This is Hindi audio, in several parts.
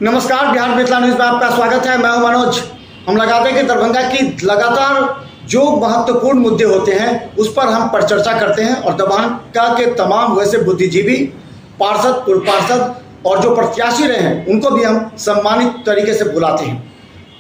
नमस्कार, बिहार मिथिला न्यूज़ में आपका स्वागत है। मैं हूं मनोज। हम लगाते हैं कि दरभंगा की लगातार जो महत्वपूर्ण मुद्दे होते हैं उस पर हम पर चर्चा करते हैं और दरभंगा के तमाम वैसे बुद्धिजीवी, पार्षद, पूर्व पार्षद और जो प्रत्याशी रहे हैं उनको भी हम सम्मानित तरीके से बुलाते हैं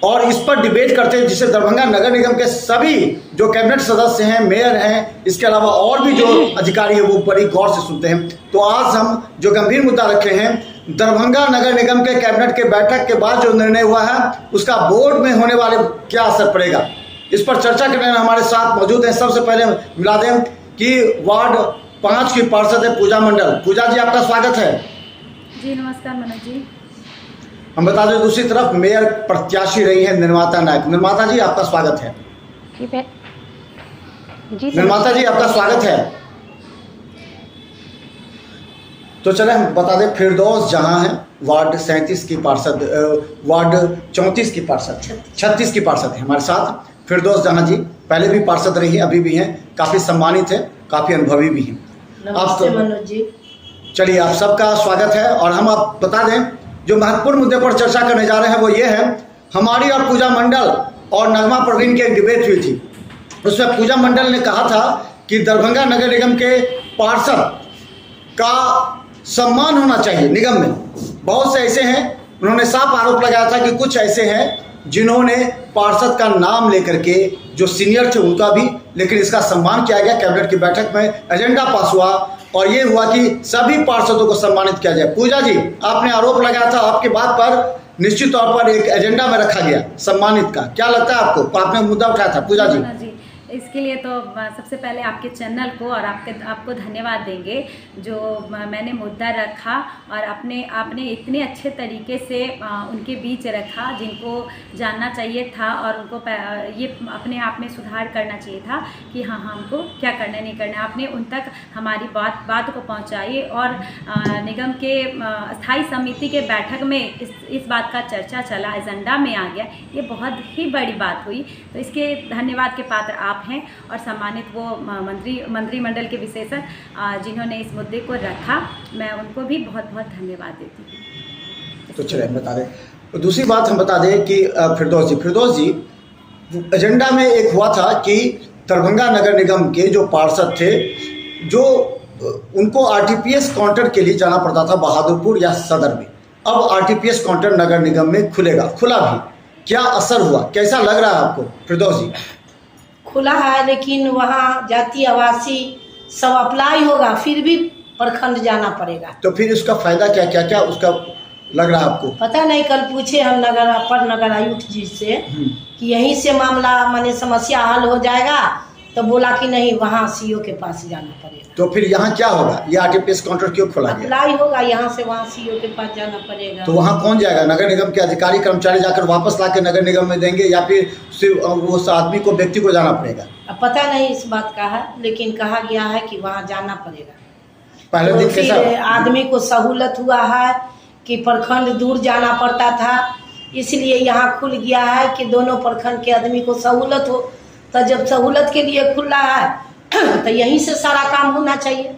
और इस पर डिबेट करते हैं, जिससे दरभंगा नगर निगम के सभी जो कैबिनेट सदस्य हैं, मेयर हैं, इसके अलावा और भी जो अधिकारी हैं वो बड़ी गौर से सुनते हैं। तो आज हम जो गंभीर मुद्दा रखे हैं, दरभंगा नगर निगम के कैबिनेट के बैठक के बाद जो निर्णय हुआ है उसका बोर्ड में होने वाले क्या असर पड़ेगा, इस पर चर्चा करने हमारे साथ मौजूद हैं। सबसे पहले मिला दें कि वार्ड 5 की पार्षद है पूजा मंडल। पूजा जी, आपका स्वागत है। जी नमस्कार मनोज जी। हम बता दें दूसरी तरफ मेयर प्रत्याशी रही है निर्माता नायक। निर्माता जी, आपका स्वागत है। जी निर्माता जी, आपका स्वागत है। तो चले हम बता दें फिरदौस जहां है वार्ड 37 की पार्षद, वार्ड 34 की पार्षद, 36 की पार्षद है हमारे साथ। फिरदौस जहां जी पहले भी पार्षद रही है, अभी भी हैं, काफ़ी सम्मानित है, काफ़ी अनुभवी भी हैं। नमस्ते मनोज जी। चलिए, आप सबका स्वागत है। और हम आप बता दें जो महत्वपूर्ण मुद्दे पर चर्चा करने जा रहे हैं वो ये है, हमारी और पूजा मंडल और नगमा प्रवीण की एक डिबेट हुई थी। उसमें पूजा मंडल ने कहा था कि दरभंगा नगर निगम के पार्षद का सम्मान होना चाहिए निगम में। बहुत से ऐसे हैं, उन्होंने साफ आरोप लगाया था कि कुछ ऐसे हैं जिन्होंने पार्षद का नाम लेकर के जो सीनियर थे उनका भी, लेकिन इसका सम्मान किया गया। कैबिनेट की बैठक में एजेंडा पास हुआ और ये हुआ कि सभी पार्षदों को सम्मानित किया जाए। पूजा जी, आपने आरोप लगाया था, आपकी बात पर निश्चित तौर पर एक एजेंडा में रखा गया सम्मानित का। क्या लगता है आपको, आपने मुद्दा उठाया था पूजा जी? इसके लिए तो सबसे पहले आपके चैनल को और आपको धन्यवाद देंगे जो मैंने मुद्दा रखा और आपने इतने अच्छे तरीके से उनके बीच रखा जिनको जानना चाहिए था और उनको ये अपने आप में सुधार करना चाहिए था कि हाँ हमको क्या करना नहीं करना। आपने उन तक हमारी बात को पहुंचाई और निगम के स्थायी समिति के बैठक में इस बात का चर्चा चला, एजेंडा में आ गया। ये बहुत ही बड़ी बात हुई, तो इसके धन्यवाद के पात्र आप हैं और सम्मानित वो मंत्रिमंडल के विशेषज्ञ जिन्होंने इस मुद्दे को रखा, मैं उनको भी बहुत बहुत धन्यवाद देती हूँ। तो चलिए हम बता दें। दूसरी बात हम बता दें कि फिरदौस जी एजेंडा में एक हुआ था कि दरभंगा नगर निगम के जो पार्षद थे जो उनको आरटीपीएस काउंटर के लिए जाना पड़ता था बहादुरपुर या सदर में, अब आरटीपीएस काउंटर नगर निगम में खुलेगा, खुला भी। क्या असर हुआ, कैसा लग रहा है आपको फिरदौस जी? खुला है, लेकिन वहाँ जाति आवासी सब अप्लाई होगा, फिर भी प्रखंड जाना पड़ेगा। तो फिर उसका फायदा क्या उसका लग रहा है आपको? पता नहीं, कल पूछे हम अपर नगर आयुक्त जी से कि यहीं से मामला माने समस्या हल हो जाएगा, तो बोला कि नहीं, वहाँ सीओ के पास जाना पड़ेगा। तो फिर यहाँ क्या होगा, ये आरटीपीएस काउंटर क्यों खोला गया? अप्लाई होगा, यहाँ से वहाँ सीओ के पास जाना पड़ेगा। तो वहाँ कौन जाएगा? नगर निगम के अधिकारी कर्मचारी जाकर वापस ला के नगर निगम में देंगे या फिर सिर्फ उस आदमी को, व्यक्ति को जाना पड़ेगा? अब पता नहीं इस बात का है, लेकिन कहा गया है कि वहाँ जाना पड़ेगा। पहले तो दिन कैसा फिर आदमी को सहूलत हुआ है कि प्रखंड दूर जाना पड़ता था, इसलिए यहाँ खुल गया है कि दोनों प्रखंड के आदमी को सहूलत हो। तो जब सहूलत के लिए खुला है तो यहीं से सारा काम होना चाहिए।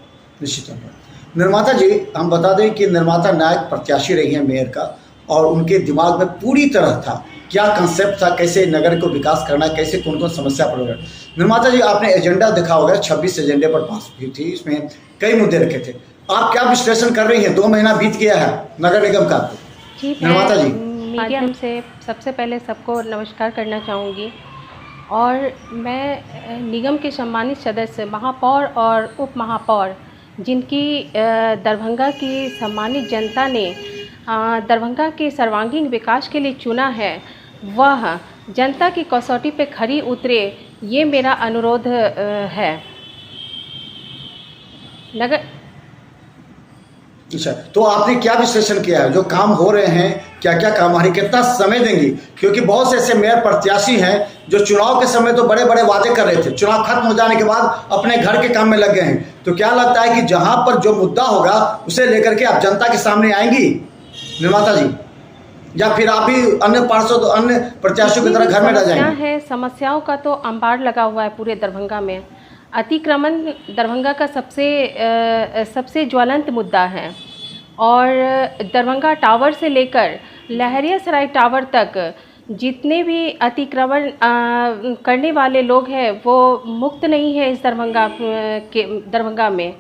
निश्चित तौर पर। निर्माता जी, हम बता दें कि निर्माता नायक प्रत्याशी रही हैं मेयर का और उनके दिमाग में पूरी तरह था क्या कंसेप्ट था, कैसे नगर को विकास करना है, कैसे कौन कौन समस्या पर। निर्माता जी, आपने एजेंडा देखा होगा, 26 एजेंडे पर पास हुई थी, इसमें कई मुद्दे रखे थे। आप क्या विश्लेषण कर रही हैं? 2 महीना बीत गया है नगर निगम का। जी, निर्माता जी, मीडियम से सबसे पहले सबको नमस्कार करना चाहूँगी और मैं निगम के सम्मानित सदस्य महापौर और उप महापौर जिनकी दरभंगा की सम्मानित जनता ने दरभंगा के सर्वांगीण विकास के लिए चुना है, वह जनता की कसौटी पे खरी उतरे, ये मेरा अनुरोध है। नगर अच्छा, तो आपने क्या विश्लेषण किया है, जो काम हो रहे हैं, क्या क्या काम हमारी, कितना समय देंगी? क्योंकि बहुत से ऐसे मेयर प्रत्याशी हैं जो चुनाव के समय तो बड़े बड़े वादे कर रहे थे, चुनाव खत्म हो जाने के बाद अपने घर के काम में लग गए हैं। तो क्या लगता है कि जहां पर जो मुद्दा होगा उसे लेकर के आप जनता के सामने आएंगी निर्माता जी, या फिर आप भी अन्य पार्षद, अन्य प्रत्याशियों की तरह घर में रह जाएंगे? समस्याओं का तो अंबार लगा हुआ है पूरे दरभंगा में। अतिक्रमण दरभंगा का सबसे ज्वलंत मुद्दा है और दरभंगा टावर से लेकर लहरियासराय टावर तक जितने भी अतिक्रमण करने वाले लोग हैं वो मुक्त नहीं है इस दरभंगा में।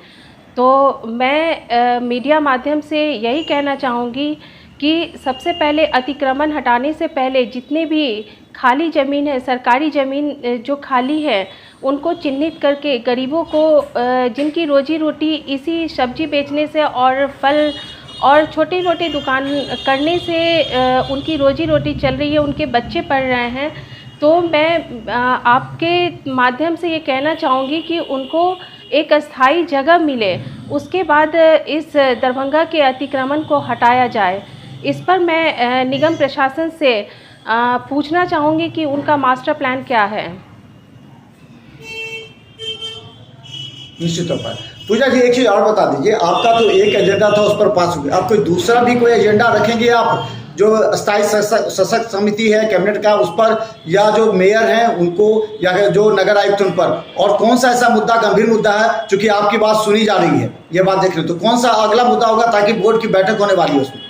तो मैं मीडिया माध्यम से यही कहना चाहूँगी कि सबसे पहले अतिक्रमण हटाने से पहले जितने भी खाली ज़मीन है, सरकारी ज़मीन जो खाली है, उनको चिन्हित करके गरीबों को जिनकी रोजी रोटी इसी सब्जी बेचने से और फल और छोटे छोटे दुकान करने से उनकी रोजी रोटी चल रही है, उनके बच्चे पढ़ रहे हैं, तो मैं आपके माध्यम से ये कहना चाहूँगी कि उनको एक अस्थाई जगह मिले, उसके बाद इस दरभंगा के अतिक्रमण को हटाया जाए। इस पर मैं निगम प्रशासन से पूछना चाहूँगी कि उनका मास्टर प्लान क्या है। निश्चित तौर पर पूजा जी एक चीज़ और बता दीजिए, आपका तो एक एजेंडा था उस पर पास हो गया, आप कोई दूसरा भी कोई एजेंडा रखेंगे आप जो स्थायी सशक्त समिति है कैबिनेट का उस पर, या जो मेयर हैं उनको, या जो नगर आयुक्त उन पर, और कौन सा ऐसा मुद्दा गंभीर मुद्दा है चूंकि आपकी बात सुनी जा रही है, ये बात देख रहे हो, तो कौन सा अगला मुद्दा होगा ताकि बोर्ड की बैठक होने वाली है उसमें?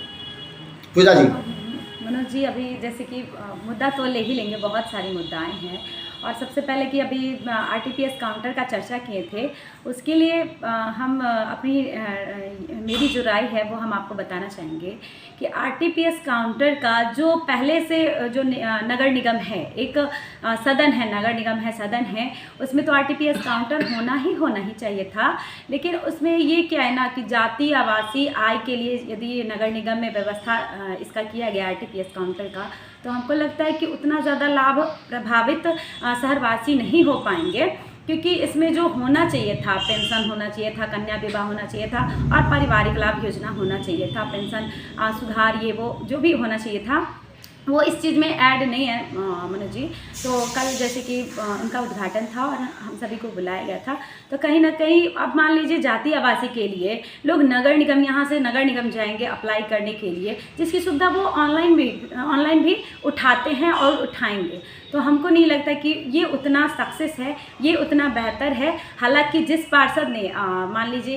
पूजा जी। मनोज जी, अभी जैसे कि मुद्दा तो ले ही लेंगे, बहुत सारे मुद्दाएं हैं, और सबसे पहले कि अभी आरटीपीएस काउंटर का चर्चा किए थे, उसके लिए हम मेरी जो राय है वो हम आपको बताना चाहेंगे कि आरटीपीएस काउंटर का जो पहले से जो नगर निगम है, एक सदन है, नगर निगम है, सदन है, उसमें तो आरटीपीएस काउंटर होना ही चाहिए था। लेकिन उसमें ये क्या है ना कि जाति आवासीय आय के लिए यदि नगर निगम में व्यवस्था इसका किया गया आरटीपीएस काउंटर का, तो हमको लगता है कि उतना ज़्यादा लाभ प्रभावित शहरवासी नहीं हो पाएंगे, क्योंकि इसमें जो होना चाहिए था, पेंशन होना चाहिए था, कन्या विवाह होना चाहिए था, और पारिवारिक लाभ योजना होना चाहिए था, पेंशन सुधार, ये वो जो भी होना चाहिए था, वो इस चीज़ में ऐड नहीं है मनोज जी। तो कल जैसे कि उनका उद्घाटन था और हम सभी को बुलाया गया था, तो कहीं ना कहीं अब मान लीजिए जाति आवासी के लिए लोग नगर निगम, यहाँ से नगर निगम जाएंगे अप्लाई करने के लिए, जिसकी सुविधा वो ऑनलाइन भी उठाते हैं और उठाएंगे। तो हमको नहीं लगता कि ये उतना सक्सेस है, ये उतना बेहतर है। हालांकि जिस पार्षद ने मान लीजिए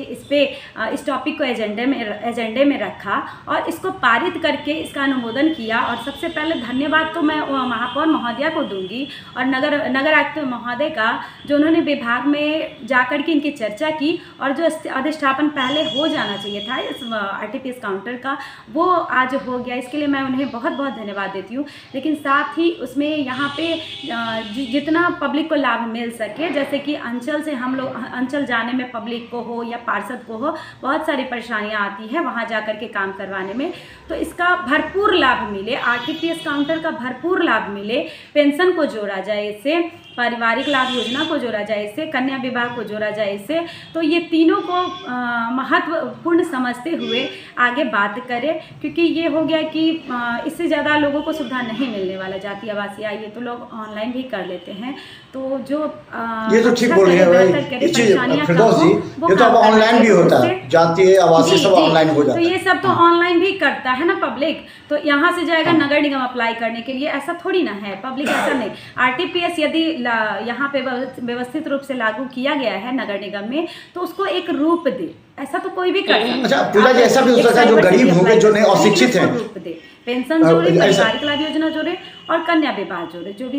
इस टॉपिक को एजेंडे में रखा और इसको पारित करके इसका अनुमोदन किया, और सबसे पहले धन्यवाद तो मैं महापौर महोदया को दूंगी और नगर आयुक्त महोदय का, जो उन्होंने विभाग में जाकर के इनकी चर्चा की, और जो अधिष्ठापन पहले हो जाना चाहिए था इस आरटीपीएस काउंटर का, वो आज हो गया। इसके लिए मैं उन्हें बहुत बहुत धन्यवाद देती हूँ। लेकिन साथ ही उसमें यहाँ पे जितना पब्लिक को लाभ मिल सके, जैसे कि अंचल से हम लोग अंचल जाने में पब्लिक को हो या पार्षद को हो बहुत सारी परेशानियाँ आती हैं वहाँ जाकर के काम करवाने में, तो इसका भरपूर लाभ मिले, आरटीपीएस काउंटर का भरपूर लाभ मिले, पेंशन को जोड़ा जाए इससे, पारिवारिक लाभ योजना को जोड़ा जाए इससे, कन्या विवाह को जोड़ा जाए इससे, तो ये तीनों को महत्वपूर्ण समझते हुए आगे बात करें, क्योंकि ये हो गया कि इससे ज़्यादा लोगों को सुविधा नहीं मिलने वाला। जाति आवासीय ये तो लोग ऑनलाइन भी कर लेते हैं, तो जो ये तो ठीक बोल रही है भाई, इस चीज फिरदौस जी, ये तो अब ऑनलाइन भी होता है, जाति आवासीय सब ऑनलाइन हो जाता है, तो ये सब तो ऑनलाइन भी करता है ना पब्लिक, तो यहाँ से जाएगा नगर निगम अप्लाई करने के लिए, ऐसा थोड़ी ना है पब्लिक, ऐसा नहीं। आरटीपीएस यदि यहाँ पे व्यवस्थित रूप से लागू किया गया है नगर निगम में, तो उसको एक रूप दे, ऐसा तो कोई भी कर सकता है। अच्छा पूजा जी, ऐसा भी हो सकता है जो गरीब होंगे, जो नहीं अशिक्षित हैं, पेंशन जोड़े, पारिवारिक लाभ योजना जोड़े और कन्या विवाह जोड़े, जो भी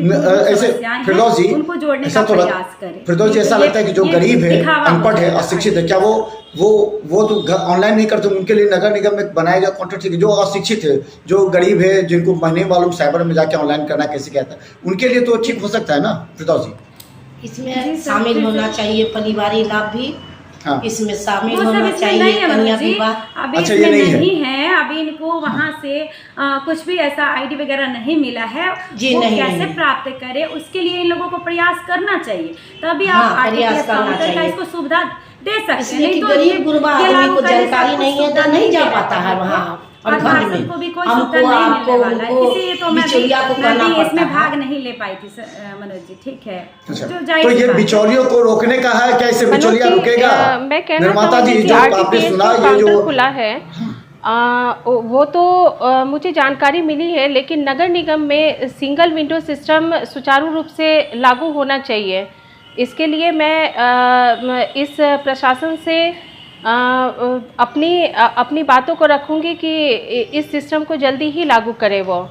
ऐसे फिरदौस जी उनको जोड़ने का प्रयास करें। फिरदौस जी, ऐसा लगता है कि जो गरीब है, अनपढ़ है, अशिक्षित है, क्या वो तो ऑनलाइन नहीं करते, उनके लिए नगर निगम में बनाया गया कॉन्ट्रैक्ट ठीक है। जो अशिक्षित है, जो गरीब है, जिनको महीने मालूम साइबर में जाके ऑनलाइन करना कैसे कहता है, उनके लिए तो ठीक हो सकता है ना फिरदौस जी? इसमें शामिल होना चाहिए परिवारिक लाभ भी, हाँ। इसमें शामिल होना चाहिए कन्या विवाह। अभी अच्छा, इसमें नहीं है, अभी इनको वहाँ से कुछ भी ऐसा आईडी वगैरह नहीं मिला है, जी, वो नहीं, कैसे प्राप्त करे, उसके लिए इन लोगों को प्रयास करना चाहिए, तभी आप आरटीपीएस काउंटर का इसको सुविधा दे सकते हैं। तो गरीब गुरबा आदमी को जानकारी नहीं है तो नहीं जा पाता है वहाँ, और घर में को भी कोई सुविधा नहीं मिलने वाला है, इसीलिए तो मैं इसमें भाग नहीं ले पाई थी मनोज जी, ठीक है। तो ये बिचौलियों को रोकने का है, क्या इससे बिचौलिया रुकेगा? मैं कहना निर्माता जी, जो आपने सुना ये जो खुला है वो तो मुझे जानकारी मिली है, लेकिन नगर निगम में सिंगल विंडो सिस्टम सुचारू रूप से लागू होना चाहिए। इसके लिए मैं इस प्रशासन से अपनी बातों को रखूँगी कि इस सिस्टम को जल्दी ही लागू करे वो।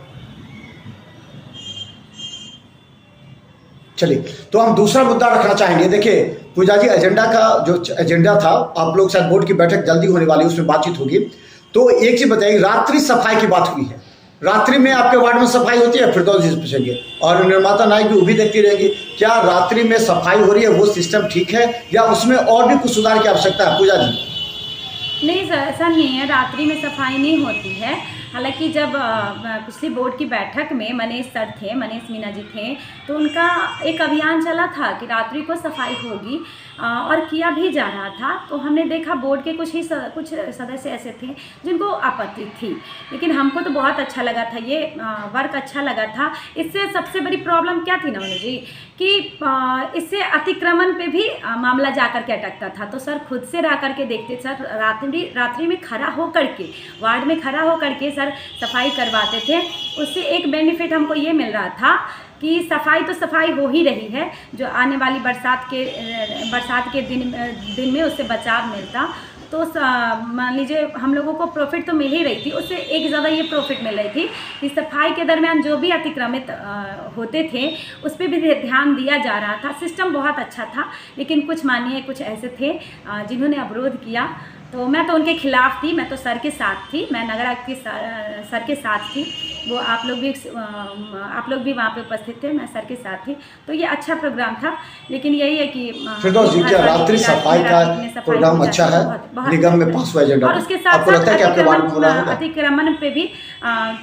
चलिए, तो हम दूसरा मुद्दा रखना चाहेंगे। देखिए पूजा जी, एजेंडा का जो एजेंडा था, आप लोग शायद बोर्ड की बैठक जल्दी होने वाली है, उसमें बातचीत होगी। तो एक चीज बताइए, रात्रि सफाई की बात हुई है, रात्रि में आपके वार्ड में सफाई होती है? फिरदौस जी से पूछेंगे, और निर्माता नायक भी वो भी देखती रहेंगी, क्या रात्रि में सफाई हो रही है, वो सिस्टम ठीक है या उसमें और भी कुछ सुधार की आवश्यकता है? पूजा जी। नहीं सर, ऐसा नहीं है, रात्रि में सफाई नहीं होती है। हालांकि जब पिछली बोर्ड की बैठक में मनीष सर थे, मनीष मीना जी थे, तो उनका एक अभियान चला था कि रात्रि को सफाई होगी, और किया भी जा रहा था। तो हमने देखा बोर्ड के कुछ सदस्य ऐसे थे जिनको आपत्ति थी, लेकिन हमको तो बहुत अच्छा लगा था, ये वर्क अच्छा लगा था। इससे सबसे बड़ी प्रॉब्लम क्या थी नवनी जी, कि इससे अतिक्रमण पे भी मामला जा कर के अटकता था। तो सर खुद से रह करके देखते, सर रात्रि में खड़ा होकर के, वार्ड में खड़ा होकर के सर सफाई करवाते थे। उससे एक बेनिफिट हमको ये मिल रहा था कि सफाई तो सफाई हो ही रही है, जो आने वाली बरसात के दिन में उससे बचाव मिलता। तो मान लीजिए हम लोगों को प्रॉफिट तो मिल ही रही थी, उससे एक ज़्यादा ये प्रॉफिट मिल रही थी कि सफाई के दरमियान जो भी अतिक्रमित होते थे उस पर भी ध्यान दिया जा रहा था। सिस्टम बहुत अच्छा था, लेकिन कुछ मानिए कुछ ऐसे थे जिन्होंने अवरोध किया। तो मैं तो उनके खिलाफ थी, मैं तो सर के साथ थी, मैं नगर आयुक्त के सर के साथ थी। वो आप लोग भी वहाँ पे उपस्थित थे, मैं सर के साथ थी। तो ये अच्छा प्रोग्राम था, लेकिन यही है कि फिरदौस जी, क्या रात्रि सफाई का प्रोग्राम अच्छा है? निगम में पास हुआ एजेंडा, और उसके साथ अतिक्रमण पे भी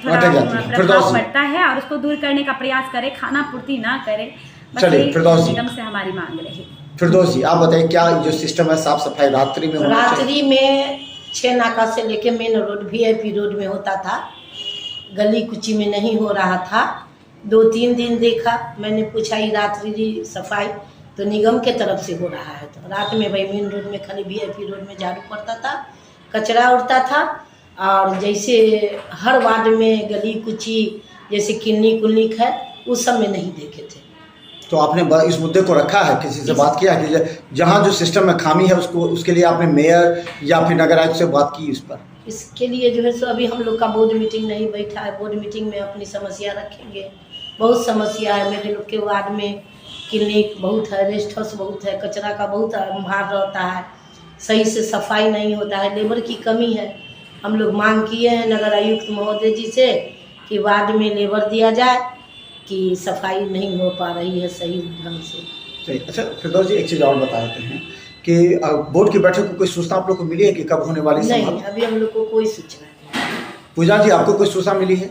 थोड़ा प्रभाव पड़ता है, और उसको दूर करने का प्रयास करे, खाना पूर्ति ना करे। चलिए फिरदौस जी, निगम से हमारी मांग रही। फिरदौस जी आप बताइए, क्या जो सिस्टम है साफ सफाई रात्रि में होना चाहिए? रात्रि में 6 नाका से लेके मेन रोड VIP रोड में होता था, गली कुची में नहीं हो रहा था। 2-3 दिन देखा, मैंने पूछा ये रात्रि सफाई, तो निगम के तरफ से हो रहा है। तो रात में भाई मेन रोड में खाली VIP रोड में झाड़ू पड़ता था, कचरा उड़ता था, और जैसे हर वार्ड में गली कुची जैसे क्लिनिक है उस सब में नहीं देखे थे। तो आपने इस मुद्दे को रखा है, किसी से बात किया कि जहाँ जो सिस्टम में खामी है उसके लिए आपने मेयर या फिर नगर आयुक्त से बात की इस पर? इसके लिए जो है सो अभी हम लोग का बोर्ड मीटिंग नहीं बैठा है। बोर्ड मीटिंग में अपनी समस्या रखेंगे। बहुत समस्या है मेरे लोग के वार्ड में, क्लिनिक बहुत है, रेस्ट हाउस बहुत है, कचरा का बहुत भार रहता है, सही से सफाई नहीं होता है, लेबर की कमी है। हम लोग मांग किए हैं नगर आयुक्त महोदय जी से कि वार्ड में लेबर दिया जाए, कि सफाई नहीं हो पा रही है सही ढंग से। अच्छा फिरदौस जी, एक चीज़ और बता देते हैं कि बोर्ड की बैठक को कोई सूचना आप लोग को मिली है कि कब होने वाली? नहीं, अभी हम लोग को कोई सूचना नहीं। पूजा जी, आपको कोई सूचना मिली है?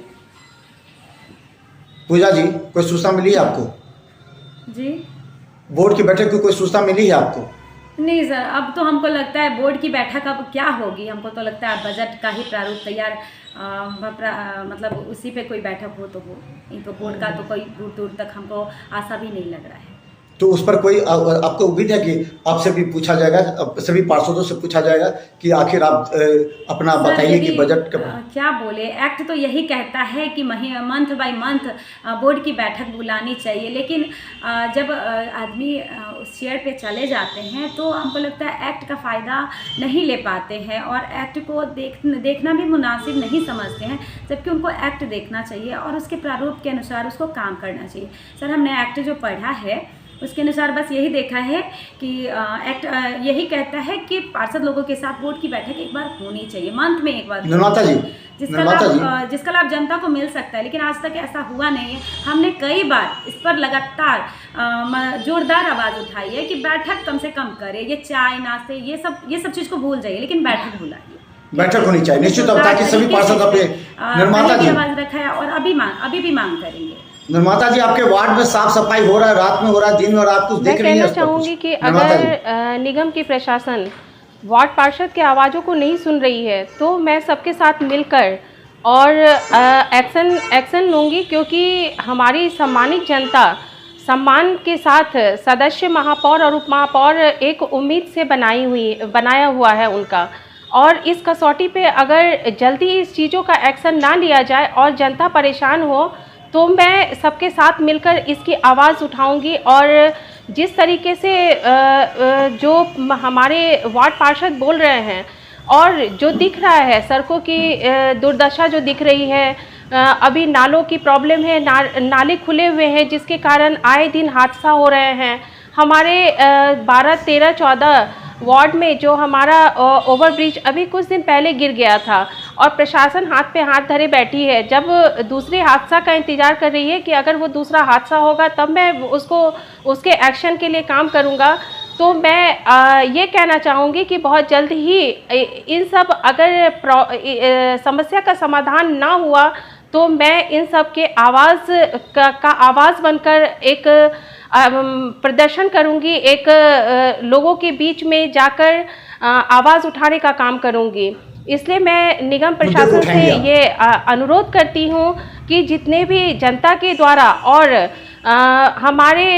पूजा जी, कोई सूचना मिली है आपको? जी, बोर्ड की बैठक की कोई सूचना मिली है आपको? नहीं सर, अब तो हमको लगता है बोर्ड की बैठक अब क्या होगी, हमको तो लगता है बजट का ही प्रारूप तैयार, मतलब उसी पे कोई बैठक हो तो वो, नहीं तो बोर्ड का तो कोई दूर दूर तक हमको आशा भी नहीं लग रहा है। तो उस पर कोई आपको उम्मीद है कि आपसे भी पूछा जाएगा, सभी पार्षदों से पूछा जाएगा कि आखिर आप अपना बताइए कि बजट क्या बोले? एक्ट तो यही कहता है कि मंथ बाय मंथ बोर्ड की बैठक बुलानी चाहिए, लेकिन जब आदमी उस चेयर पे चले जाते हैं तो हमको लगता है एक्ट का फ़ायदा नहीं ले पाते हैं, और एक्ट को देखना भी मुनासिब नहीं समझते हैं, जबकि उनको एक्ट देखना चाहिए और उसके प्रारूप के अनुसार उसको काम करना चाहिए। सर, हमने एक्ट जो पढ़ा है उसके अनुसार बस यही देखा है कि एक्ट यही कहता है कि पार्षद लोगों के साथ बोर्ड की बैठक एक बार होनी चाहिए, मंथ में एक बार। निर्माता जी, जिसका लाभ जनता को मिल सकता है, लेकिन आज तक ऐसा हुआ नहीं है। हमने कई बार इस पर लगातार जोरदार आवाज़ उठाई है कि बैठक कम से कम करे, ये चाय नाश्ते ये सब चीज़ को भूल जाइए, लेकिन बैठक बुलाइए, बैठक होनी चाहिए निश्चित, ताकि सभी पार्षद अपने निर्माता जी आवाज़ रखा है और अभी भी मांग करेंगे। निर्माता जी, आपके वार्ड में साफ सफाई हो रहा है, रात में हो रहा है, दिन में, और आप कुछ देख रही हैं? मैं कहना चाहूँगी कि अगर निगम की प्रशासन वार्ड पार्षद के आवाज़ों को नहीं सुन रही है तो मैं सबके साथ मिलकर और एक्शन लूँगी, क्योंकि हमारी सम्मानित जनता सम्मान के साथ सदस्य, महापौर और उप महापौर एक उम्मीद से बनाया हुआ है उनका, और इस कसौटी पे अगर जल्दी इस चीज़ों का एक्शन ना लिया जाए और जनता परेशान हो तो मैं सबके साथ मिलकर इसकी आवाज़ उठाऊंगी, और जिस तरीके से जो हमारे वार्ड पार्षद बोल रहे हैं और जो दिख रहा है, सड़कों की दुर्दशा जो दिख रही है, अभी नालों की प्रॉब्लम है, नाले खुले हुए हैं जिसके कारण आए दिन हादसा हो रहे हैं। हमारे 12, 13, 14 वार्ड में जो हमारा ओवरब्रिज अभी कुछ दिन पहले गिर गया था और प्रशासन हाथ पे हाथ धरे बैठी है। जब दूसरे हादसा का इंतज़ार कर रही है कि अगर वो दूसरा हादसा होगा तब मैं उसके एक्शन के लिए काम करूँगा। तो मैं ये कहना चाहूँगी कि बहुत जल्द ही इन सब अगर समस्या का समाधान ना हुआ तो मैं इन सब के आवाज़ का आवाज़ बनकर एक प्रदर्शन करूँगी, एक लोगों के बीच में जाकर आवाज़ उठाने का काम करूँगी। इसलिए मैं निगम प्रशासन से ये अनुरोध करती हूँ कि जितने भी जनता के द्वारा और हमारे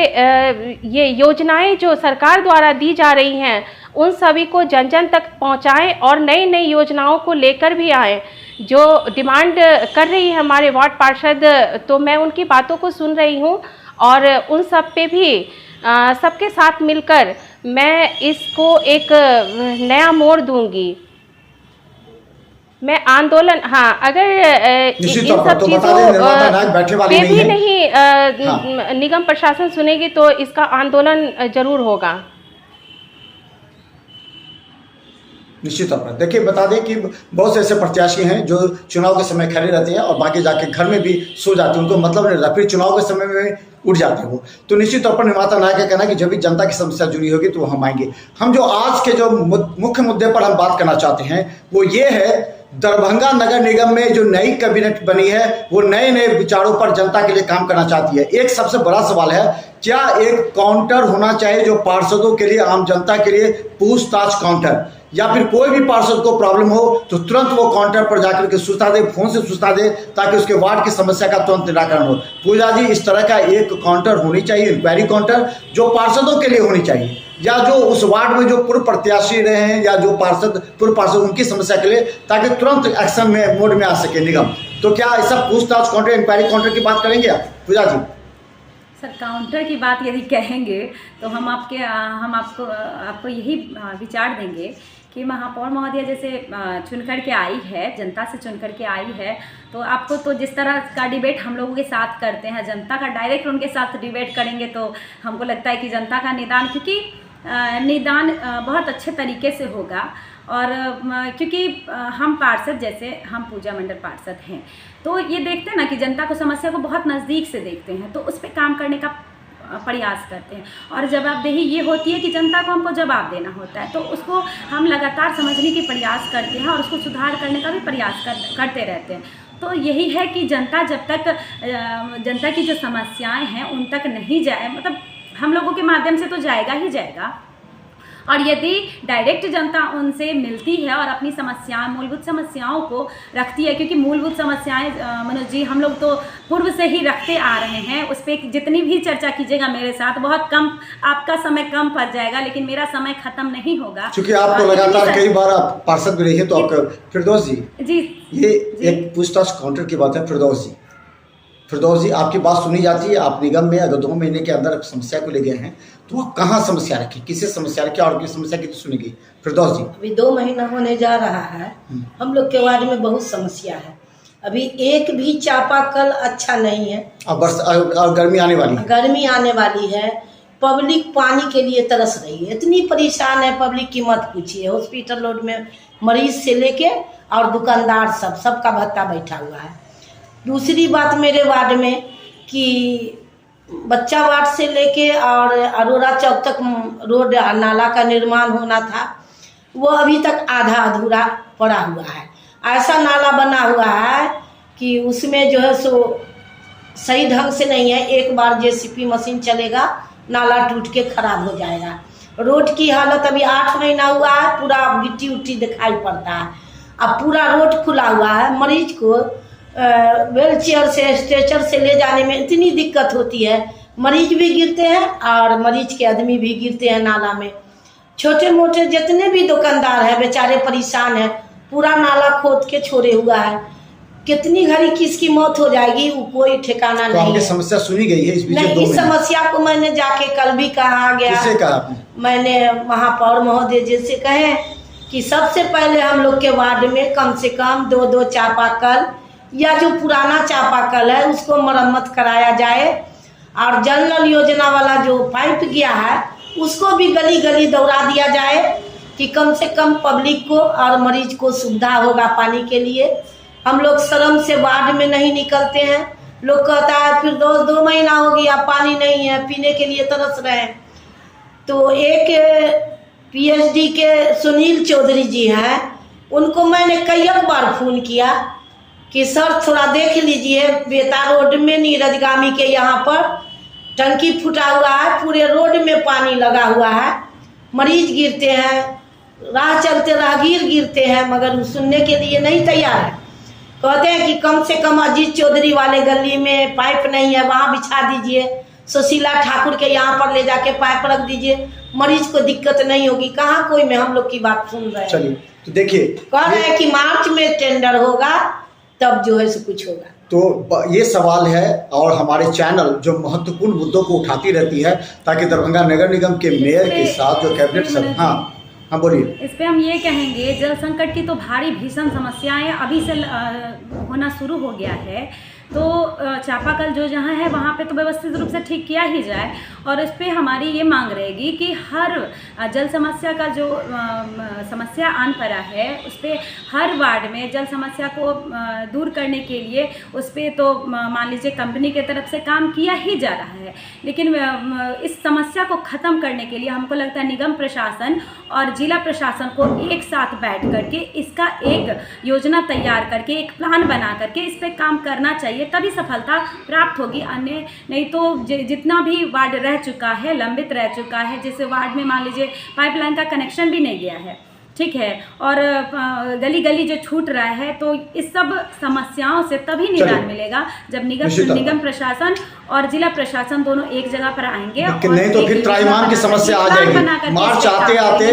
ये योजनाएं जो सरकार द्वारा दी जा रही हैं उन सभी को जन जन तक पहुंचाएं और नई नई योजनाओं को लेकर भी आएं। जो डिमांड कर रही है हमारे वार्ड पार्षद, तो मैं उनकी बातों को सुन रही हूं और उन सब पे भी सबके साथ मिलकर मैं इसको एक नया मोड़ दूंगी। मैं आंदोलन, हाँ, अगर इन सब चीज़ों पे भी नहीं निगम प्रशासन सुनेगी तो इसका आंदोलन जरूर होगा। निश्चित तौर पर देखिए, बता दें कि बहुत से ऐसे प्रत्याशी हैं जो चुनाव के समय खड़े रहते हैं और बाकी जाके घर में भी सो जाते हैं, उनको मतलब नहीं रहता, फिर चुनाव के समय में उठ जाते हैं वो। तो निश्चित तौर पर निर्माता नायक का कहना है कि जब भी जनता की समस्या जुड़ी होगी तो हम आएंगे। हम जो आज के जो मुख्य मुद्दे पर हम बात करना चाहते हैं वो ये है, दरभंगा नगर निगम में जो नई कैबिनेट बनी है वो नए नए विचारों पर जनता के लिए काम करना चाहती है। एक सबसे बड़ा सवाल है, क्या एक काउंटर होना चाहिए जो पार्षदों के लिए, आम जनता के लिए पूछताछ काउंटर, या फिर कोई भी पार्षद को प्रॉब्लम हो तो तुरंत वो काउंटर पर जाकर के सूचना दे, फोन से सूचना दे, ताकि उसके वार्ड की समस्या का तुरंत निराकरण हो। पूजा जी, इस तरह का एक काउंटर होनी चाहिए, इंक्वायरी काउंटर जो पार्षदों के लिए होनी चाहिए, या जो उस वार्ड में जो पूर्व प्रत्याशी रहे हैं या जो पूर्व पार्षद उनकी समस्या के लिए, ताकि तुरंत एक्शन में मोड में आ सके निगम। तो क्या ऐसा पूछताछ काउंटर, इंक्वायरी काउंटर की बात करेंगे आप पूजा जी? सर, काउंटर की बात यदि कहेंगे तो हम आपको यही विचार देंगे कि महापौर महोदया जैसे चुनकर के आई है, जनता से चुनकर के आई है, तो आपको तो जिस तरह का डिबेट हम लोगों के साथ करते हैं, जनता का डायरेक्ट उनके साथ डिबेट करेंगे तो हमको लगता है कि जनता का निदान, क्योंकि निदान बहुत अच्छे तरीके से होगा। और क्योंकि हम पार्षद, जैसे हम पूजा मंडल पार्षद हैं, तो ये देखते हैं ना कि जनता को, समस्या को बहुत नज़दीक से देखते हैं, तो उस पर काम करने का प्रयास करते हैं। और जवाबदेही ये होती है कि जनता को हमको जवाब देना होता है, तो उसको हम लगातार समझने की प्रयास करते हैं और उसको सुधार करने का भी प्रयास करते रहते हैं। तो यही है कि जनता जब तक जनता की जो समस्याएं हैं उन तक नहीं जाए, मतलब हम लोगों के माध्यम से तो जाएगा ही जाएगा, और यदि डायरेक्ट जनता उनसे मिलती है और अपनी समस्याएं, मूलभूत समस्याओं को रखती है, क्योंकि मूलभूत समस्याएं मनोज जी हम लोग तो पूर्व से ही रखते आ रहे हैं, उस पर जितनी भी चर्चा कीजिएगा मेरे साथ, बहुत कम, आपका समय कम पड़ जाएगा, लेकिन मेरा समय खत्म नहीं होगा, क्योंकि आप तो लगातार कई बार आप पार्षद भी रही है। तो आपका फिरदौस जी, ये एक पूछताछ काउंटर की बात है। फिरदौस जी, आपकी बात सुनी जाती है, आप निगम में अगर 2 महीने के अंदर समस्या को ले गए हैं तो आप कहाँ समस्या रखी, किससे समस्या रखी और किस समस्या की सुनेगी? फिरदौस जी, अभी 2 महीना होने जा रहा है, हम लोग के वार्ड में बहुत समस्या है। अभी एक भी चापाकल अच्छा नहीं है, और गर्मी आने वाली है, पब्लिक पानी के लिए तरस रही है, इतनी परेशान है पब्लिक की मत पूछिए। हॉस्पिटल रोड में मरीज से लेके और दुकानदार सबका भत्ता बैठा हुआ है। दूसरी बात मेरे वार्ड में कि बच्चा वार्ड से लेके और अरोरा चौक तक रोड नाला का निर्माण होना था, वो अभी तक आधा अधूरा पड़ा हुआ है। ऐसा नाला बना हुआ है कि उसमें जो है सो सही ढंग से नहीं है, एक बार जेसीबी मशीन चलेगा नाला टूट के खराब हो जाएगा। रोड की हालत अभी 8 महीना हुआ है, पूरा गिट्टी उट्टी दिखाई पड़ता है। अब पूरा रोड खुला हुआ है, मरीज को व्हील चेयर से, स्ट्रेचर से ले जाने में इतनी दिक्कत होती है, मरीज भी गिरते हैं और मरीज के आदमी भी गिरते हैं नाला में। छोटे मोटे जितने भी दुकानदार हैं बेचारे परेशान हैं, पूरा नाला खोद के छोड़े हुआ है। कितनी घड़ी किसकी मौत हो जाएगी वो कोई ठिकाना तो नहीं आपकी है। समस्या सुनी गई है इस बीच नहीं, 2 इस महीने? समस्या को मैंने जाके कल भी कहा गया। किससे कहा आपने? मैंने महापौर महोदय जी से कहे कि सबसे पहले हम लोग के वार्ड में कम से कम 2-2 चापाकल या जो पुराना चापाकल है उसको मरम्मत कराया जाए, और जल नल योजना वाला जो पाइप गया है उसको भी गली गली दौड़ा दिया जाए कि कम से कम पब्लिक को और मरीज को सुविधा होगा पानी के लिए। हम लोग शर्म से वार्ड में नहीं निकलते हैं। लोग कहता है फिर 2 महीना हो गया पानी नहीं है, पीने के लिए तरस रहे हैं। तो एक पीएचडी के सुनील चौधरी जी हैं, उनको मैंने कई बार फ़ोन किया कि सर थोड़ा देख लीजिए, बेता रोड में नीरजगामी के यहाँ पर टंकी फूटा हुआ है, पूरे रोड में पानी लगा हुआ है, मरीज गिरते हैं, राह चलते राहगीर गिरते हैं, मगर वो सुनने के लिए नहीं तैयार है। कहते हैं कि कम से कम अजीत चौधरी वाले गली में पाइप नहीं है, वहाँ बिछा दीजिए, सुशीला ठाकुर के यहाँ पर ले जाके पाइप रख दीजिए, मरीज को दिक्कत नहीं होगी। कहाँ कोई में हम लोग की बात सुन रहे हैं। चलिए तो देखिए, कह रहे हैं कि मार्च में टेंडर होगा तब जो है सो कुछ होगा। तो ये सवाल है, और हमारे चैनल जो महत्वपूर्ण मुद्दों को उठाती रहती है ताकि दरभंगा नगर निगम के मेयर के साथ जो कैबिनेट सब। हाँ बोलिए। इस पे हम ये कहेंगे, जल संकट की तो भारी भीषण समस्याएं अभी से होना शुरू हो गया है, तो चापाकल जो जहाँ है वहाँ पे तो व्यवस्थित रूप से ठीक किया ही जाए। और इस पे हमारी ये मांग रहेगी कि हर जल समस्या का जो समस्या आन पड़ा है उस पे हर वार्ड में जल समस्या को दूर करने के लिए उस पे तो मान लीजिए कंपनी के तरफ से काम किया ही जा रहा है, लेकिन इस समस्या को ख़त्म करने के लिए हमको लगता है निगम प्रशासन और जिला प्रशासन को एक साथ बैठ करके इसका एक योजना तैयार करके एक प्लान बना करके इस पे काम करना चाहिए, तभी सफलता प्राप्त होगी। अन्य नहीं तो जितना भी वार्ड रह चुका है, लंबित रह चुका है, जैसे वार्ड में मान लीजिए पाइपलाइन का कनेक्शन भी नहीं गया है, ठीक है, और गली गली जो छूट रहा है, तो इस सब समस्याओं से तभी निदान मिलेगा जब निगम प्रशासन और जिला प्रशासन दोनों एक जगह पर आएंगे। नहीं तो फिर त्राईमाम की समस्या आ जाएगी। मार्च आते आते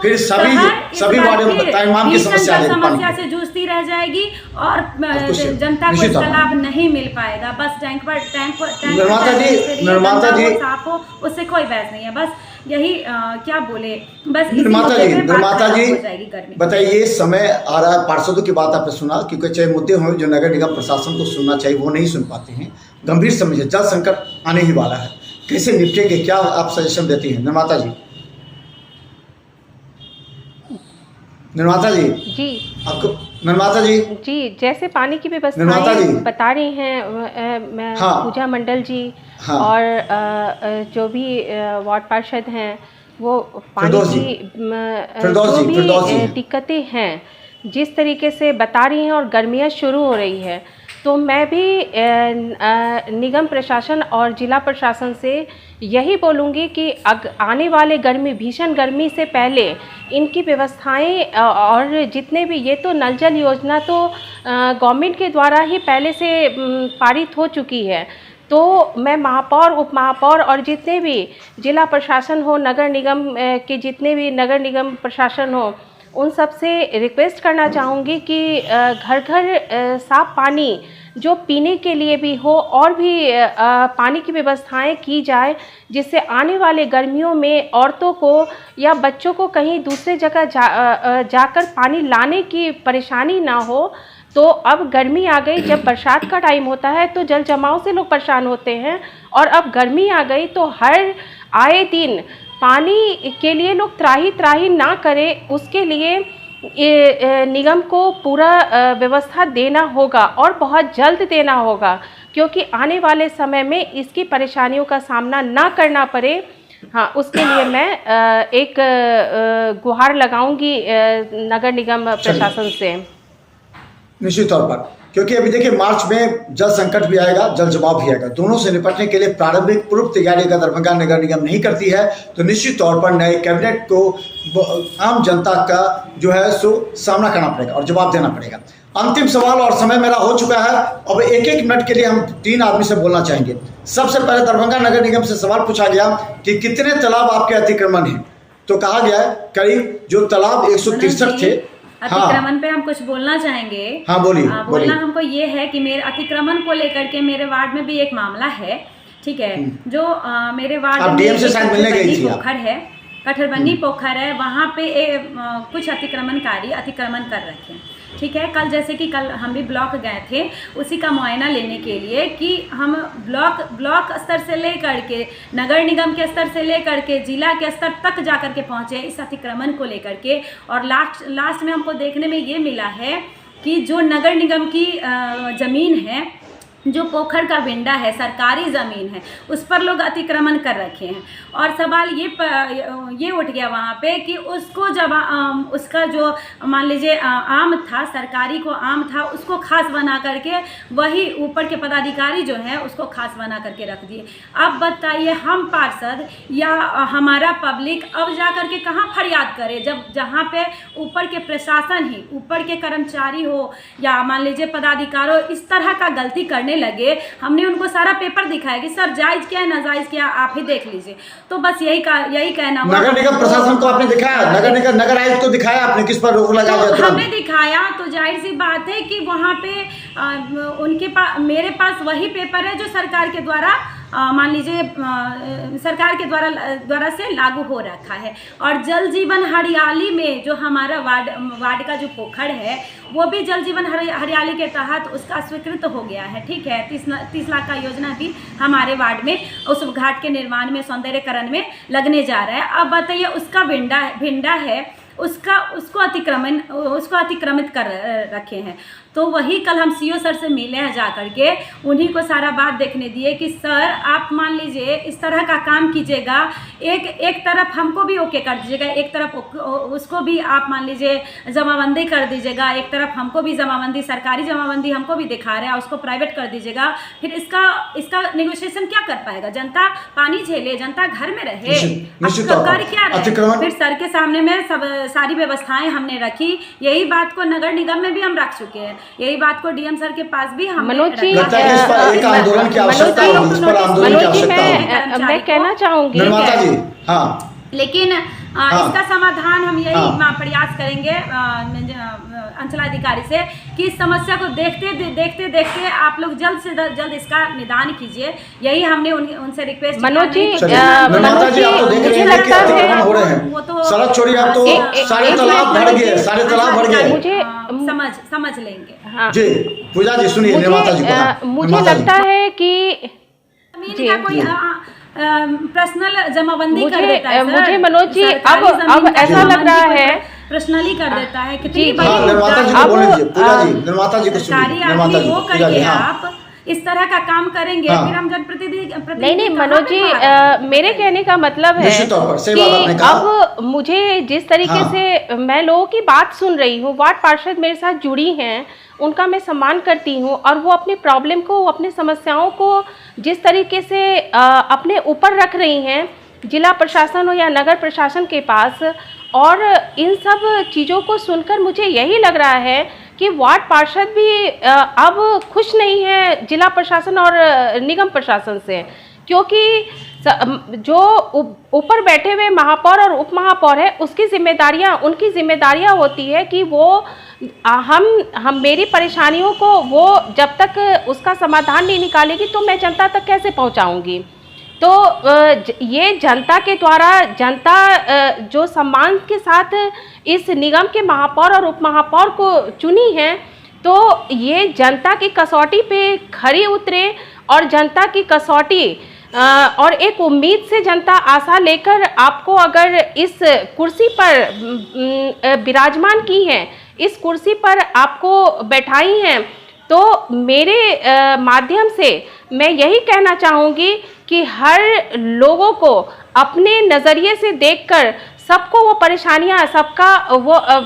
फिर सभी वार्ड में त्राईमाम की समस्या आ जाएगी, समस्या से जूझती रह जाएगी और जनता को इसका लाभ नहीं मिल पाएगा। बस टैंक निर्माता जी साफ हो, उससे कोई बहस नहीं है। बस यही क्या बोले, बस निर्माता जी बताइए, समय आ रहा है, पार्षदों की बात आपने सुना, क्योंकि चाहे मुद्दे हों जो नगर निगम प्रशासन को सुनना चाहिए वो नहीं सुन पाते हैं। गंभीर समस्या, जल संकट आने ही वाला है, कैसे निपटेंगे, क्या आप सजेशन देती हैं निर्माता जी? निर्माता जी आपको, निर्माता जी जैसे पानी की व्यवस्थाएं बता रही हैं पूजा मंडल जी, और जो भी वार्ड पार्षद हैं वो पानी की जो भी दिक्कतें हैं जिस तरीके से बता रही हैं, और गर्मियाँ शुरू हो रही है, तो मैं भी निगम प्रशासन और जिला प्रशासन से यही बोलूँगी कि आने वाले भीषण गर्मी से पहले इनकी व्यवस्थाएं, और जितने भी ये तो नल जल योजना तो गवर्नमेंट के द्वारा ही पहले से पारित हो चुकी है, तो मैं महापौर, उप महापौर और जितने भी जिला प्रशासन हो, नगर निगम के जितने भी नगर निगम प्रशासन हो, उन सब से रिक्वेस्ट करना चाहूँगी कि घर घर साफ पानी जो पीने के लिए भी हो और भी पानी की व्यवस्थाएं की जाए, जिससे आने वाले गर्मियों में औरतों को या बच्चों को कहीं दूसरे जगह जाकर पानी लाने की परेशानी ना हो। तो अब गर्मी आ गई, जब बरसात का टाइम होता है तो जल जमाव से लोग परेशान होते हैं, और अब गर्मी आ गई तो हर आए दिन पानी के लिए लोग त्राही ना करें, उसके लिए निगम को पूरा व्यवस्था देना होगा और बहुत जल्द देना होगा, क्योंकि आने वाले समय में इसकी परेशानियों का सामना ना करना पड़े। हाँ, उसके लिए मैं एक गुहार लगाऊंगी नगर निगम प्रशासन से। निश्चित तौर पर, क्योंकि अभी देखिए मार्च में जल संकट भी आएगा, जल जमाव भी आएगा, दोनों से निपटने के लिए प्रारंभिक पूर्व तैयारी का दरभंगा नगर निगम नहीं करती है, तो निश्चित तौर पर नए कैबिनेट को आम जनता का जो है सो सामना करना पड़ेगा और जवाब देना पड़ेगा। अंतिम सवाल और समय मेरा हो चुका है, अब एक मिनट के लिए हम 3 आदमी से बोलना चाहेंगे। सबसे पहले दरभंगा नगर निगम से सवाल पूछा गया कि कितने तालाब आपके अतिक्रमण हैं, तो कहा गया करीब जो तालाब 163 थे अतिक्रमण पे हम कुछ बोलना चाहेंगे। हाँ बोलिए, बोलना बोलिए। हमको ये है कि मेरे अतिक्रमण को लेकर के मेरे वार्ड में भी एक मामला है, ठीक है। जो मेरे वार्ड आप में डीएम से शायद मिलने गई थी आप। पोखर है, कठरबन्नी पोखर है, वहाँ पे कुछ अतिक्रमणकारी अतिक्रमण कर रखे हैं, ठीक है। कल जैसे कि कल हम भी ब्लॉक गए थे उसी का मुआयना लेने के लिए कि हम ब्लॉक स्तर से लेकर के नगर निगम के स्तर से लेकर के जिला के स्तर तक जाकर के पहुँचे इस अतिक्रमण को लेकर के। और लास्ट में हमको देखने में ये मिला है कि जो नगर निगम की ज़मीन है, जो पोखर का विंडा है, सरकारी ज़मीन है, उस पर लोग अतिक्रमण कर रखे हैं। और सवाल ये उठ गया वहाँ पे कि उसको जब उसका जो मान लीजिए आम था, सरकारी को आम था, उसको खास बना करके वही ऊपर के पदाधिकारी जो है उसको खास बना करके रख दिए। अब बताइए हम पार्षद या हमारा पब्लिक अब जा कर के कहाँ फरियाद करे, जब जहाँ पे ऊपर के प्रशासन ही, ऊपर के कर्मचारी हो या मान लीजिए पदाधिकारी हो इस तरह का गलती करने लगे। हमने उनको सारा पेपर दिखाया कि सर जायज़ क्या है नाजायज़ क्या, आप ही देख लीजिए। तो बस यही कहना हुआ। नगर निगम प्रशासन को आपने दिखाया, नगर आयुक्त को दिखाया आपने, किस पर रोक लगा दिया? हमने दिखाया तो जाहिर सी बात है कि वहाँ पे उनके पास, मेरे पास वही पेपर है जो सरकार के द्वारा मान लीजिए सरकार के द्वारा से लागू हो रखा है। और जल जीवन हरियाली में जो हमारा वार्ड का जो पोखर है वो भी जल जीवन हरियाली के तहत उसका स्वीकृत हो गया है, ठीक है। 30 लाख का योजना भी हमारे वार्ड में उस घाट के निर्माण में, सौंदर्यकरण में लगने जा रहा है। अब बताइए उसका भिंडा है, उसको अतिक्रमित कर रखे हैं। तो वही कल हम सीओ सर से मिले हैं जा कर के, उन्हीं को सारा बात देखने दिए कि सर आप मान लीजिए इस तरह का काम कीजिएगा, एक तरफ हमको भी ओके कर दीजिएगा, एक तरफ उसको भी आप मान लीजिए जमाबंदी कर दीजिएगा, एक तरफ हमको भी जमाबंदी, सरकारी जमाबंदी हमको भी दिखा रहा है, उसको प्राइवेट कर दीजिएगा। फिर इसका नेगोशिएशन क्या कर पाएगा? जनता पानी झेले, जनता घर में रहे, कर क्या रहे? फिर सर के सामने में सब सारी व्यवस्थाएं हमने रखी। यही बात को नगर निगम में भी हम रख चुके हैं, यही बात को डीएम सर के पास भी हम मनोज जी, आंदोलन की आवश्यकता होगी, इस पर आंदोलन की आवश्यकता होगी। मैं कहना चाहूंगी निर्माता जी, हाँ, लेकिन इसका समाधान हम यही प्रयास करेंगे अंचलाधिकारी से कि इस समस्या को देखते आप लोग जल्द से जल्द इसका निदान कीजिए। यही हमने उनसे रिक्वेस्ट। मनोज जी, मुझे लगता है वो तो सड़क छोड़िए, आप तो सारे तालाब भर गए, मुझे समझ लेंगे। हाँ जी पूजा जी सुनिए, निर्माता जी को मुझे लगता है कि जमीन का कोई पर्सनल जमाबंदी कर देता है। मुझे मनोज जी अब ऐसा लग रहा है पर्सनली कर देता है। कितनी निर्माता जी को बोलने दीजिए, पूजा जी, निर्माता जी को सुनिए, निर्माता जी, वो करके आप इस तरह का काम करेंगे, फिर हम जनप्रतिनिधि नहीं मनोज जी, मेरे कहने का मतलब है कि अब मुझे जिस तरीके से मैं लोगों की बात सुन रही हूँ, वार्ड पार्षद मेरे साथ जुड़ी हैं, उनका मैं सम्मान करती हूँ, और वो अपने प्रॉब्लम को, अपनी समस्याओं को जिस तरीके से अपने ऊपर रख रही हैं, जिला प्रशासन हो या नगर प्रशासन के पास, और इन सब चीज़ों को सुनकर मुझे यही लग रहा है कि वार्ड पार्षद भी अब खुश नहीं है जिला प्रशासन और निगम प्रशासन से, क्योंकि जो ऊपर बैठे हुए महापौर और उप महापौर है उनकी जिम्मेदारियां होती है कि वो हम मेरी परेशानियों को वो जब तक उसका समाधान नहीं निकालेगी तो मैं जनता तक कैसे पहुंचाऊंगी। तो ये जनता के द्वारा, जनता जो सम्मान के साथ इस निगम के महापौर और उप महापौर को चुनी है, तो ये जनता की कसौटी पे खरी उतरे और जनता की कसौटी और एक उम्मीद से जनता आशा लेकर आपको अगर इस कुर्सी पर विराजमान की है, इस कुर्सी पर आपको बैठाई हैं, तो मेरे माध्यम से मैं यही कहना चाहूँगी कि हर लोगों को अपने नज़रिए से देखकर सबको वो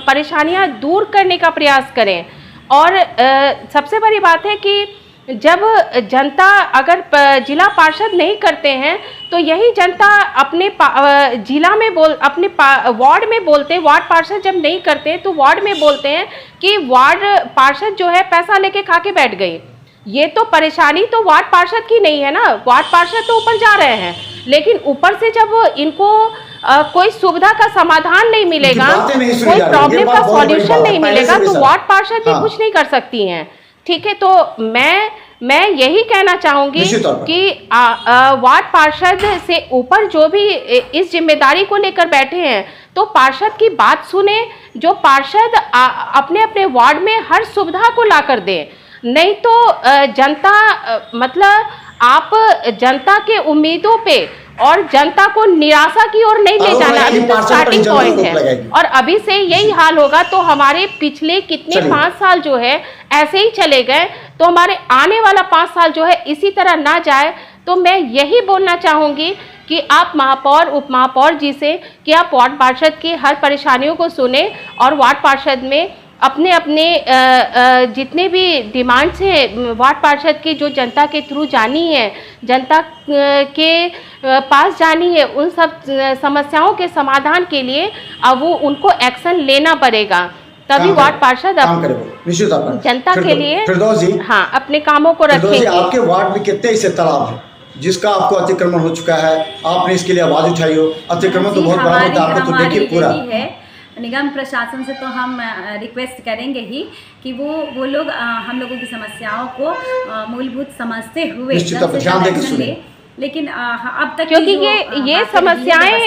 परेशानियाँ दूर करने का प्रयास करें। और सबसे बड़ी बात है कि जब जनता अगर जिला पार्षद नहीं करते हैं तो यही जनता अपने जिला में अपने वार्ड में बोलते हैं, वार्ड पार्षद जब नहीं करते तो वार्ड में बोलते हैं कि वार्ड पार्षद जो है पैसा लेके खा के बैठ गई। ये तो परेशानी तो वार्ड पार्षद की नहीं है ना, वार्ड पार्षद तो ऊपर जा रहे हैं, लेकिन ऊपर से जब इनको कोई सुविधा का समाधान नहीं मिलेगा, बातें नहीं सुनी कोई जा रही। ये प्रॉब्लम बात का बहुत बड़ी सॉल्यूशन बात है, नहीं पहले मिलेगा से भी तो सर। वार्ड पार्षद भी हाँ। कुछ नहीं कर सकती हैं। ठीक है, तो मैं यही कहना चाहूंगी निश्चित तौर पर। कि वार्ड पार्षद से ऊपर जो भी इस जिम्मेदारी को लेकर बैठे हैं तो पार्षद की बात सुने, जो पार्षद अपने अपने वार्ड में हर सुविधा को ला कर दें। नहीं तो जनता मतलब आप जनता के उम्मीदों पे और जनता को निराशा की ओर नहीं ले जाना, अभी तो स्टार्टिंग पॉइंट है और अभी से यही हाल होगा तो हमारे पिछले कितने 5 साल जो है ऐसे ही चले गए, तो हमारे आने वाला 5 साल जो है इसी तरह ना जाए। तो मैं यही बोलना चाहूँगी कि आप महापौर उप महापौर जी से कि आप वार्ड पार्षद की हर परेशानियों को सुने और वार्ड पार्षद में अपने अपने जितने भी डिमांड्स हैं वार्ड पार्षद की जो जनता के थ्रू जानी है, जनता के पास जानी है, उन सब समस्याओं के समाधान के लिए अब वो उनको एक्शन लेना पड़ेगा, तभी वार्ड पार्षद जनता के लिए हाँ अपने कामों को रखेंगे। आपके वार्ड में कितने ऐसे तालाब हैं जिसका आपको अतिक्रमण हो चुका है, आपने इसके लिए आवाज उठाई हो? अतिक्रमण तो बहुत बड़ा मुद्दा, आपको तो देखिए पूरा निगम प्रशासन से तो हम रिक्वेस्ट करेंगे ही कि वो लोग हम लोगों की समस्याओं को मूलभूत समझते हुए ध्यान देकर सुने। लेकिन अब तक क्योंकि ये समस्याएं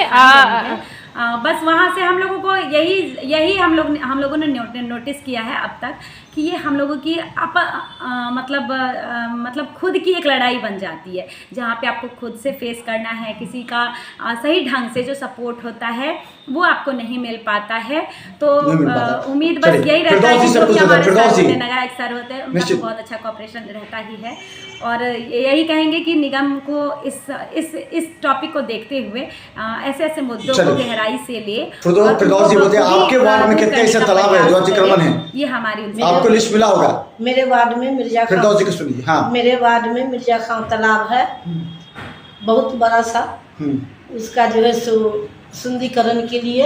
बस वहाँ से हम लोगों को यही हम लोगों ने नोटिस किया है अब तक कि ये हम लोगों की मतलब खुद की एक लड़ाई बन जाती है, जहाँ पे आपको खुद से फेस करना है, किसी का सही ढंग से जो सपोर्ट होता है वो आपको नहीं मिल पाता है। तो उम्मीद बस यही रहता है कि जो कि हमारे नगर एक सर होते हैं उनका तो बहुत अच्छा कोऑपरेशन रहता ही है, और यही कहेंगे कि निगम को इस टॉपिक को देखते हुए ऐसे मुद्दों को गहराई से ले। आपके वार्ड में कितने ऐसे तालाब है जो अतिक्रमण है? ये हमारी आपको लिस्ट मिला होगा। मेरे वार्ड में मिर्जा हाँ। मेरे वार्ड में मिर्जा खां तालाब है, बहुत बड़ा सा। उसका जो है सो सुंदरीकरण के लिए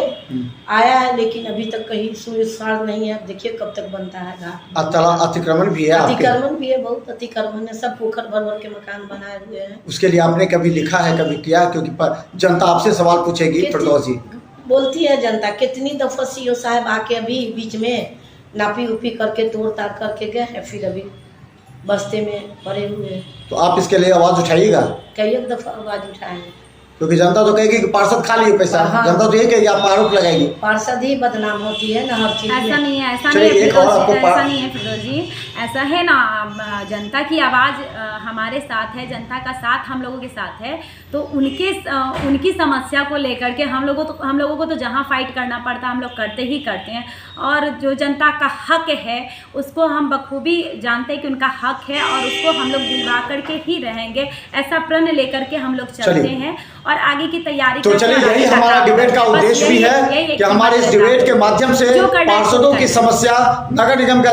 आया है, लेकिन अभी तक कहीं सुविचार नहीं है। देखिए कब तक बनता है घाट। अतिक्रमण भी है, अतिक्रमण भी है, बहुत अतिक्रमण है, सब पोखर भर के मकान बनाए हुए हैं। उसके लिए आपने कभी लिखा है, कभी किया? क्योंकि जनता आपसे सवाल पूछेगी। फिरदौसी बोलती है जनता, कितनी दफा सीओ साहब आके अभी बीच में नापी उपी करके तोड़ ताड़ करके गए हैं, फिर अभी बस्ते में पड़े हुए। तो आप इसके लिए आवाज उठाइएगा? कई एक दफा आवाज उठाएंगे, क्योंकि जनता तो कहेगी कि पार्षद खा लिए पैसा। हाँ। जनता तो ये कहेगी, आप आरोप लगाएगी। पार्षद ही बदनाम होती है ना हर चीज। ऐसा नहीं है, ऐसा नहीं है फिरोज जी, ऐसा है ना, जनता की आवाज़ हमारे साथ है, जनता का साथ हम लोगों के साथ है, तो उनकी समस्या को लेकर के हम लोगों को तो जहाँ फाइट करना पड़ता है हम लोग करते ही करते हैं, और जो जनता का हक है उसको हम बखूबी जानते हैं कि उनका हक है और उसको हम लोग दिलवा करके ही रहेंगे, ऐसा प्रण लेकर के हम लोग चलते हैं और आगे की तैयारी। तो चलिए, यही हमारा डिबेट का उद्देश्य भी है कि हमारे इस डिबेट के माध्यम से पार्षदों की समस्या नगर निगम के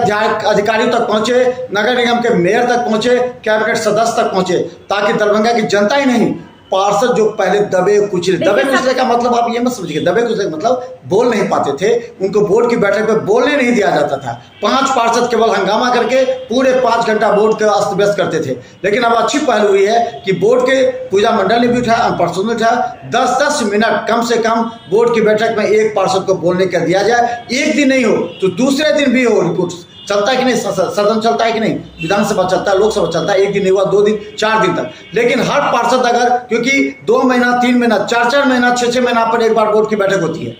अधिकारियों तक पहुंचे, नगर निगम के मेयर तक पहुंचे, कैबिनेट सदस्य तक पहुंचे, ताकि दरभंगा की जनता ही नहीं, पार्षद जो पहले दबे कुचले का मतलब आप ये मत समझिए, दबे कुचले मतलब बोल नहीं पाते थे, उनको बोर्ड की बैठक में बोलने नहीं दिया जाता था। 5 पार्षद केवल हंगामा करके पूरे 5 घंटा बोर्ड का अस्त व्यस्त करते थे। लेकिन अब अच्छी पहल हुई है कि बोर्ड के पूजा मंडल ने भी उठाया, पार्षद ने उठाया, 10-10 मिनट कम से कम बोर्ड की बैठक में एक पार्षद को बोलने का दिया जाए। एक दिन नहीं हो तो दूसरे दिन भी हो। रिपोर्ट चलता है कि नहीं, सदन चलता है कि नहीं, विधानसभा चलता है, लोकसभा चलता है, एक दिन नहीं हुआ, 2 दिन 4 दिन तक। लेकिन हर पार्षद अगर, क्योंकि 2 महीना 3 महीना 4-4 महीना 6-6 महीना पर एक बार बोर्ड की बैठक होती है,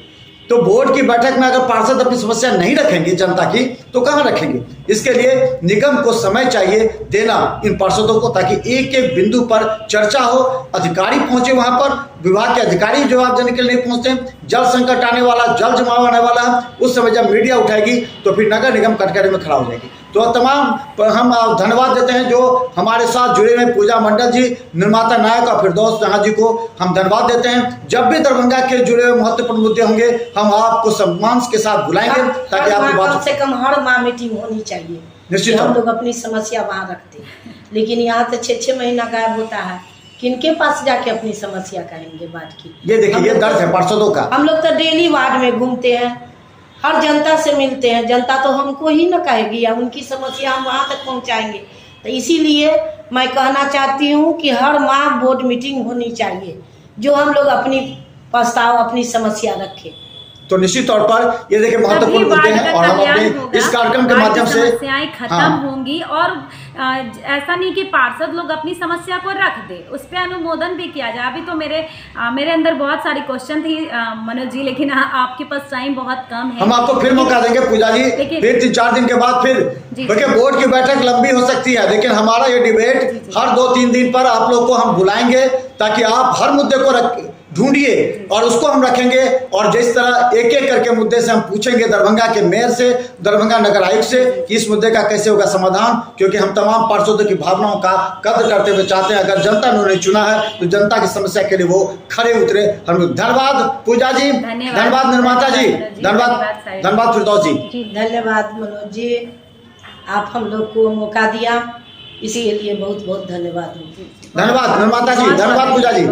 तो बोर्ड की बैठक में अगर पार्षद अपनी समस्या नहीं रखेंगे जनता की, तो कहाँ रखेंगे? इसके लिए निगम को समय चाहिए देना इन पार्षदों को, ताकि एक एक बिंदु पर चर्चा हो, अधिकारी पहुंचे वहां पर, विभाग के अधिकारी जवाब देने के लिए नहीं पहुंचते, जल संकट आने वाला, जल जमाव आने वाला, उस समय जब मीडिया उठाएगी तो फिर नगर निगम कटघरे में खड़ा हो जाएगी। तो तमाम हम धन्यवाद देते हैं जो हमारे साथ जुड़े हुए पूजा मंडल जी, निर्माता नायक और फिरदौस जहां जी को हम धन्यवाद देते हैं। जब भी दरभंगा के जुड़े हुए महत्वपूर्ण मुद्दे होंगे हम आपको सम्मान के साथ बुलाएंगे, ताकि आपकी बात कम से कम हर माह मीटिंग होनी चाहिए। निश्चित हम लोग अपनी समस्या वहाँ रखते हैं, लेकिन यहाँ तो 6-6 महीना गायब होता है। किनके पास जाके अपनी समस्या कहेंगे बात की? ये देखिए, ये दर्द है पार्षदों का। हम लोग तो डेली वार्ड में घूमते हैं, हर जनता से मिलते हैं, जनता तो हमको ही ना कहेगी या उनकी समस्या हम वहाँ तक पहुँचाएंगे। तो इसीलिए मैं कहना चाहती हूँ कि हर माह बोर्ड मीटिंग होनी चाहिए, जो हम लोग अपनी प्रस्ताव अपनी समस्या रखे। तो निश्चित तौर पर ये देखिए महत्वपूर्ण मुद्दे हैं और हम अपने इस कार्यक्रम के माध्यम से समस्याएं खत्म होंगी और ऐसा नहीं कि पार्षद लोग अपनी समस्या को रख दे, उस पर अनुमोदन भी किया जाए। अभी तो मेरे अंदर बहुत सारी क्वेश्चन थी मनोज जी, लेकिन आपके पास टाइम बहुत कम है। हम आपको फिर मौका देंगे पूजा जी, फिर 3-4 दिन के बाद फिर देखिए बोर्ड की बैठक लंबी हो सकती है, लेकिन हमारा ये डिबेट हर 2-3 दिन पर आप लोग को हम बुलाएंगे ताकि आप हर मुद्दे को ढूंढिए और उसको हम रखेंगे। और जिस तरह एक एक करके मुद्दे से हम पूछेंगे दरभंगा के मेयर से, दरभंगा नगर आयुक्त से कि इस मुद्दे का कैसे होगा समाधान, क्योंकि हम तमाम पार्षदों की भावनाओं का कद्र करते हुए चाहते हैं अगर जनता ने उन्हें चुना है तो जनता की समस्या के लिए वो खड़े उतरे। हम धन्यवाद पूजा जी, धन्यवाद निर्माता जी, धन्यवाद फिरदौस जी, धन्यवाद मनोज जी, आप हम लोग को मौका दिया इसके लिए बहुत बहुत धन्यवाद। धन्यवाद निर्माता जी, धन्यवाद पूजा जी।